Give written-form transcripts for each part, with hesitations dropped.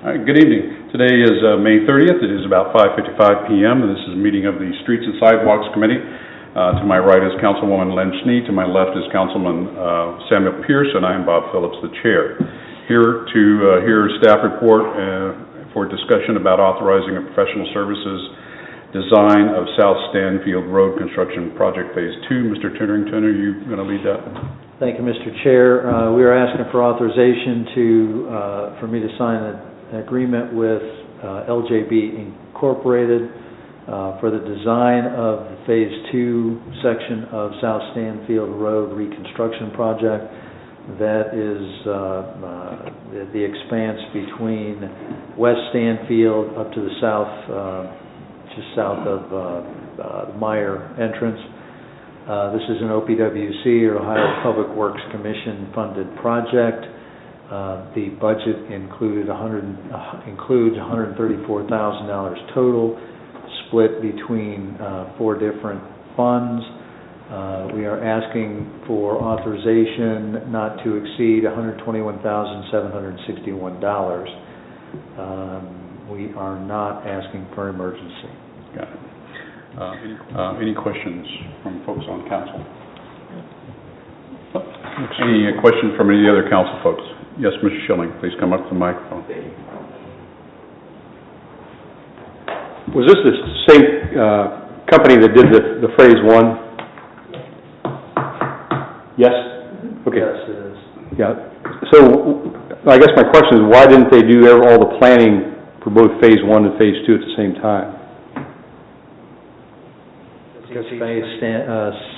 All right, good evening. Today is May 30th. It is about 5:55 p.m. and this is a meeting of the Streets and Sidewalks Committee. To my right is Councilwoman Len Schnee. To my left is Councilman Samuel Pierce, and I am Bob Phillips, the chair. Here to hear a staff report for discussion about authorizing a professional services design of South Stanfield Road Construction Project Phase 2. Mr. Titterington, are you going to lead that? Thank you, Mr. Chair. We are asking for authorization for me to sign an agreement with LJB Incorporated for the design of the Phase 2 section of South Stanfield Road Reconstruction Project. That is the expanse between West Stanfield up to the south, just south of the Meyer entrance. This is an OPWC, or Ohio Public Works Commission funded project. The budget includes $134,000 total, split between 4 different funds. We are asking for authorization not to exceed $121,761. We are not asking for emergency. Got it. Any questions from folks on council? Any questions from any other council folks? Yes, Mr. Schilling, please come up to the microphone. Was this the same company that did the Phase 1? Yes? Okay. Yes, it is. Yeah. So I guess my question is, why didn't they do all the planning for both Phase 1 and Phase 2 at the same time? Because Phase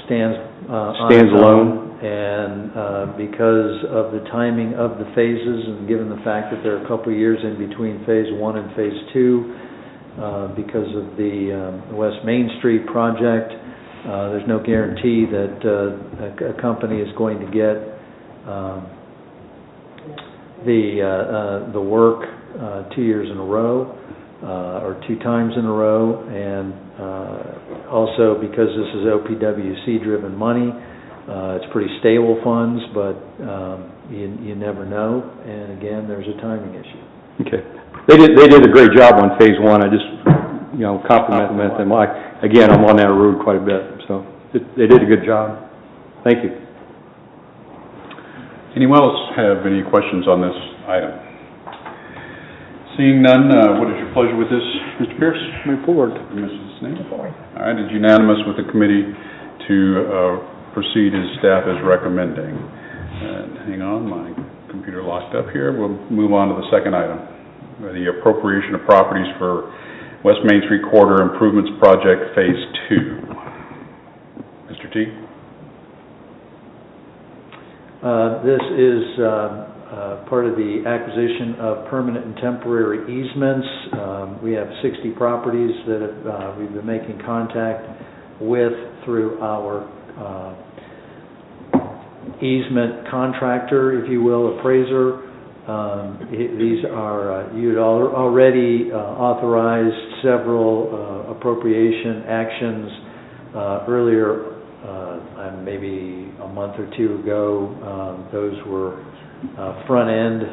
stands alone, and because of the timing of the phases, and given the fact that there are a couple of years in between Phase 1 and Phase 2, because of the West Main Street project, there's no guarantee that a company is going to get the work 2 years in a row, or 2 times in a row, and also because this is OPWC driven money, it's pretty stable funds, but you never know, and again, there's a timing issue. Okay. They did a great job on Phase 1. I just compliment them. Again, I'm on that road quite a bit, so they did a good job. Thank you. Anyone else have any questions on this item? Seeing none, what is your pleasure with this, Mr. Pierce? Move forward. Mrs. Snee? All right, it's unanimous with the committee to proceed as staff is recommending. And hang on, my computer locked up here. We'll move on to the second item, the appropriation of properties for West Main Street Corridor Improvements Project Phase 2. Mr. T? This is part of the acquisition of permanent and temporary easements. We have 60 properties that we've been making contact with through our easement contractor, if you will, appraiser. These are, you had already authorized several appropriation actions earlier, maybe a month or 2 ago. Those were front-end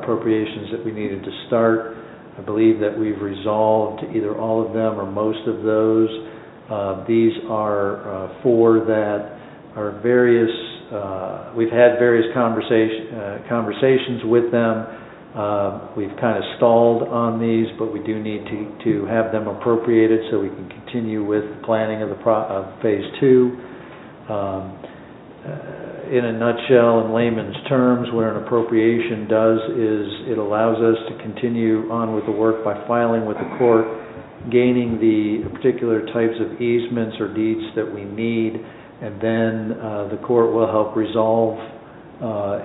appropriations that we needed to start. I believe that we've resolved either all of them or most of those. These are 4 that are various. We've had various conversations with them. We've kind of stalled on these, but we do need to have them appropriated so we can continue with planning of Phase 2. In a nutshell, in layman's terms, what an appropriation does is it allows us to continue on with the work by filing with the court, gaining the particular types of easements or deeds that we need, and then the court will help resolve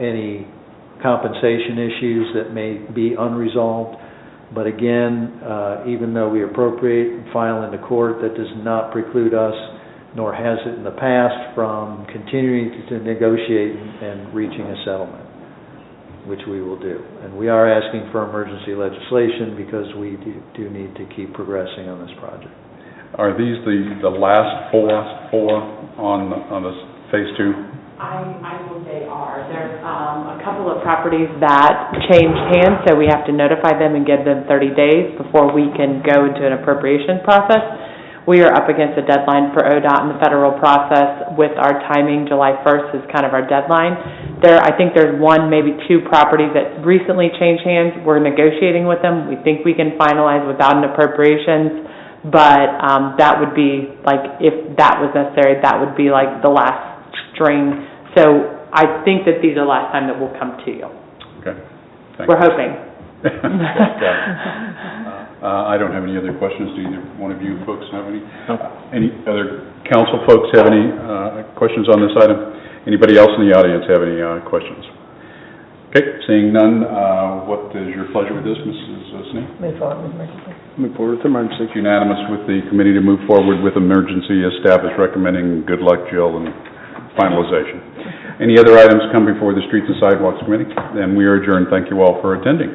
any compensation issues that may be unresolved. But again, even though we appropriate and file into court, that does not preclude us, nor has it in the past, from continuing to negotiate and reaching a settlement, which we will do. And we are asking for emergency legislation because we do need to keep progressing on this project. Are these the last four on this Phase 2? I think they are. There's a couple of properties that changed hands, so we have to notify them and give them 30 days before we can go into an appropriation process. We are up against a deadline for ODOT in the federal process with our timing. July 1st is kind of our deadline. I think there's one, maybe two properties that recently changed hands. We're negotiating with them. We think we can finalize without an appropriations, but that would be, like, if that was necessary, that would be like the last string. So I think that these are the last time that we'll come to you. Okay. Thank We're you. hoping. I don't have any other questions. Do either one of you folks have any? No. Any other council folks have any questions on this item? Anybody else in the audience have any questions? Okay, seeing none, what is your pleasure with this, Mrs. Snee? Move forward with emergency. Move forward with emergency. It's unanimous with the committee to move forward with emergency. Staff is recommending good luck, Jill, and finalization. Any other items come before the Streets and Sidewalks Committee? Then we are adjourned. Thank you all for attending.